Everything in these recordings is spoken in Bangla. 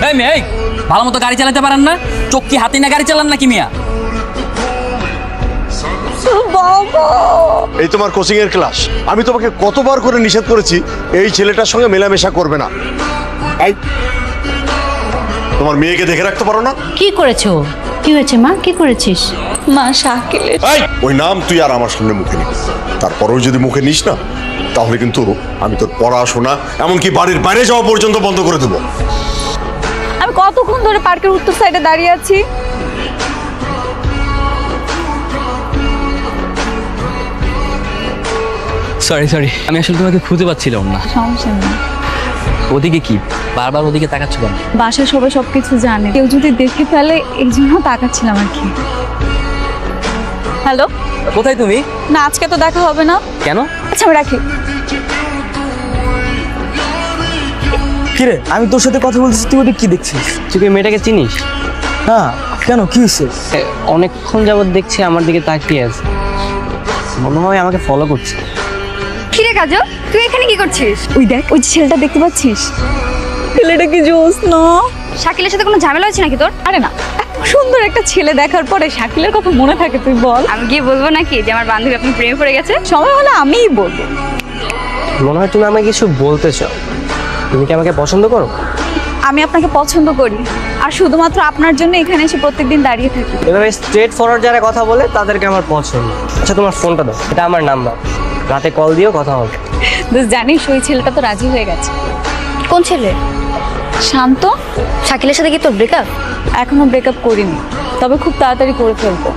এই মেয়ে, এই ভালো মতো গাড়ি চালাতে পারেন না? চোখ কি হাতি না গাড়ি চালান নাকি মিয়া? এই তোমার কোচিং এর ক্লাস। আমি তোমাকে কতবার করে নিষেধ করেছি এই ছেলেটার সঙ্গে মেলামেশা করবে না। এই তোমার মেয়েকে দেখে রাখতে পারো না? কি করেছো? কি হয়েছে মা? কি করেছিস? মা শাকিলের এই ওই নাম তুই আর আমার সামনে মুখে নিস। তারপরেও যদি মুখে নিস না তাহলে কিন্তু আমি তোর পড়াশোনা এমনকি বাড়ির বাইরে যাওয়া পর্যন্ত বন্ধ করে দেবো। আমি কতক্ষণ ধরে পার্কের উত্তর সাইডে দাঁড়িয়ে আছি। সরি, আমি আসলে তোমাকে খুঁজে পাচ্ছিলাম না। সমস্যা নেই। ওদিকে কি বারবার ওদিকে তাকাচ্ছ কেন? বাসায় সবাই সবকিছু জানে, কেউ যদি দেখে ফেলে এই জন্য তাকাচ্ছিলাম আর কি। হ্যালো, কোথায় তুমি? না আজকে তো দেখা হবে না। কেন? আচ্ছা আমি রাখি। কিরে, আমি তোর সাথে কথা বলতেছি, তুই ওদিকে কি দেখছিস? তুই কি মেয়েটাকে চিনিস? না, কেন, কি হয়েছে? অনেকক্ষণ যাবত দেখছি আমার দিকে তাকিয়ে আছে, মনে হয় আমাকে ফলো করছে। কিরে কাজল, তুই এখানে কি করছিস? ওই দেখ, ওই যে ছেলেটা দেখতে পাচ্ছিস? ছেলেটা কি জোস না? শাকিলের সাথে কোনো ঝামেলা হচ্ছে নাকি তোর? আরে না, এত সুন্দর একটা ছেলে দেখার পরে শাকিলের কথা মনে থাকে তুই বল? আমি গিয়ে বলবো নাকি যে আমার বান্ধবী আপনি প্রেমে পড়ে গেছে? সময় হলে আমিই বলবো। মনে হয় তুমি আমাকে কিছু বলতে চাও। তুমি কি আমাকে পছন্দ করো? আমি আপনাকে পছন্দ করি, আর শুধুমাত্র আপনার জন্য এখানে এসে প্রত্যেকদিন দাঁড়িয়ে থাকি। এভাবে স্ট্রেট ফরওয়ার্ড যারা কথা বলে তাদেরকে আমার পছন্দ। আচ্ছা তোমার ফোনটা দাও, এটা আমার নাম্বার, রাতে কল দিও, কথা হবে। জানিস ওই ছেলেটা তো রাজি হয়ে গেছে। কোন ছেলে? শান্ত। শাকিলের সাথে কি তোর ব্রেকআপ? এখনো ব্রেকআপ করিনি, তবে খুব তাড়াতাড়ি করে ফেলবো।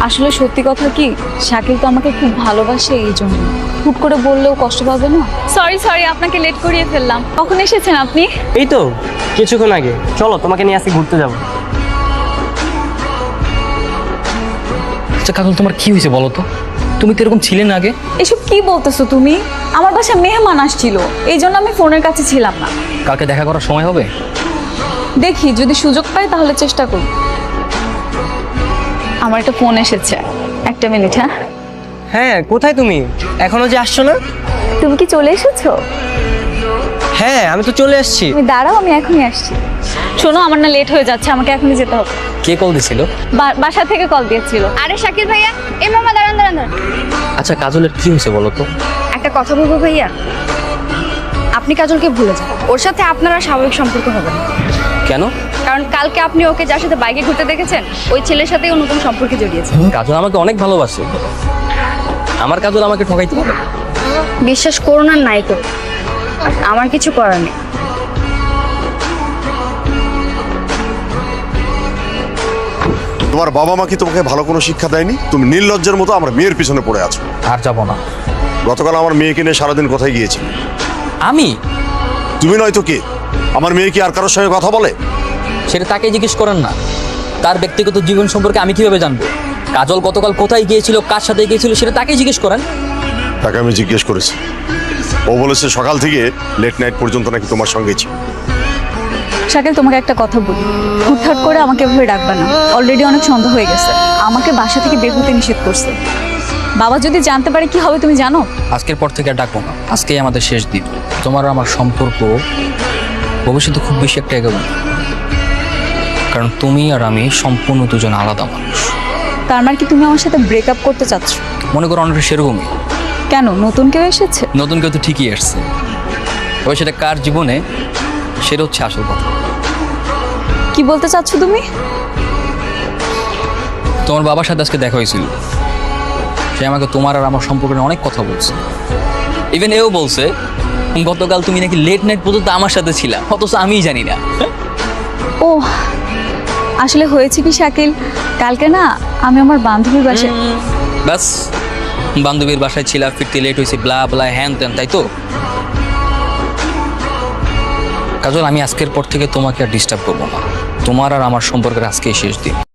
আসলে সত্যি কথা কি, শাকিল তো আমাকে খুব ভালোবাসে, এই জন্য হুট করে বললেও কষ্ট পাবে না। সরি, আপনাকে লেট করিয়ে ফেললাম। কখন এসেছেন আপনি? এই তো কিছুক্ষণ আগে। চলো তোমাকে নিয়ে আজকে ঘুরতে যাবো। আচ্ছা কাজল, তোমার কি হয়েছে বলো তো? তুমি তো এরকম ছিলে না আগে। এসব কি বলতেছো তুমি? আমার বাসায় মেহমান আসছিল, এই জন্য আমি ফোনের কাছে ছিলাম না। কালকে দেখা করার সময় হবে? দেখি যদি সুযোগ পাই তাহলে চেষ্টা করব। আমার একটা ফোন এসেছে, একটা মিনিট। হ্যাঁ হ্যাঁ, কোথায় তুমি? এখনো যে আসছো না? তুমি কি চলে এসেছো? হ্যাঁ আমি তো চলে এসেছি। তুমি দাঁড়াও, আমি এখনই আসছি। শোনো, আমার না লেট হয়ে যাচ্ছে, আমাকে এখনই যেতে হবে। কে কল দিছিল? বাসা থেকে কল দিয়েছিল। আরে শাকিল ভাইয়া, এই মামা দাঁড়ান। আচ্ছা কাজলের কি হয়েছে বলো তো? একটা কথা বলবো ভাইয়া, আপনি কাজলকে ভুলে যান। ওর সাথে আপনার আর স্বাভাবিক সম্পর্ক হবে না। কেন? কারণ কালকে আপনি ওকে যার সাথে বাইকে ঘুরতে দেখেছেন, ওই ছেলের সাথেই ও নতুন সম্পর্কে জড়িয়েছে। কাজল আমাকে অনেক ভালোবাসে, আমার কাজল আমাকে ঠকাইতে পারে? বিশ্বাস করুন আর নাই করুন, আমার কিছু করার নেই। তোমার বাবা মা কি তোমাকে ভালো কোনো শিক্ষা দেয়নি? তুমি নির্লজ্জের মতো আমার মেয়ের পিছনে পড়ে আছো। আর যাবো না। গতকাল আমার মেয়েকে নিয়ে সারাদিন কোথায় গিয়েছি? আমি? তুমি নয়তো কে? আমার মেয়ে কি আর কারোর সঙ্গে কথা বলে? সেটা তাকে জিজ্ঞেস করেন না। তার ব্যক্তিগত জীবন সম্পর্কে আমি কিভাবে জানবো? কাজল গতকাল কোথায় গিয়েছিল, কার সাথে গিয়েছিল, সেটা তাকেই জিজ্ঞেস করেন। তাকে আমি জিজ্ঞেস করেছি, ও বলেছে সকাল থেকে লেট নাইট পর্যন্ত নাকি তোমার সঙ্গেই ছিল। শাকিল, তোমাকে একটা কথা বলি, হুটহাট করে আমাকে এভাবে ডাকবে না। অলরেডি অনেক সন্দেহ হয়ে গেছে, আমাকে বাসা থেকে বের হতে নিষেধ করছে। বাবা যদি জানতে পারে কি হবে তুমি জানো? আজকের পর থেকে আর ডাকবো না, আজকেই আমাদের শেষ দিন। তোমার আর আমার সম্পর্ক ভবিষ্যতে খুব বেশি একটা এগোবে না, কারণ তুমি আর আমি সম্পূর্ণ দুজন আলাদা মানুষ। তার মানে কি তুমি আমার সাথে ব্রেকআপ করতে চাচ্ছ? মনে করো অনেকটা সেরকমই। কেন, নতুন কেউ এসেছে? নতুন কেউ তো ঠিকই এসছে, তবে সেটা কার জীবনে সেটা হচ্ছে আসল কথা। কি বলতে চাচ্ছ তুমি? তোমার বাবার সাথে আজকে দেখা হয়েছিল, সে আমাকে তোমার আর আমার সম্পর্কে নিয়ে অনেক কথা বলছে। ইভেন এও বলছে গতকাল তুমি নাকি লেট নাইট পর্যন্ত আমার সাথে ছিলা, অথচ আমিই জানি না। ও আসলে হয়েছে কি শাকিল, কালকে না আমি আমার বান্ধবীর বাসায়। ব্যাস, বান্ধবীর বাসায় ছিলা, ফিরতে লেট হয়েছে, ব্লা ব্লা হ্যান ত্যান, তাই তো? কাজল, আমি আজকের পর থেকে তোমাকে আর ডিস্টার্ব করবো না। তোমার আর আমার সম্পর্কের আজকেই শেষ দিন।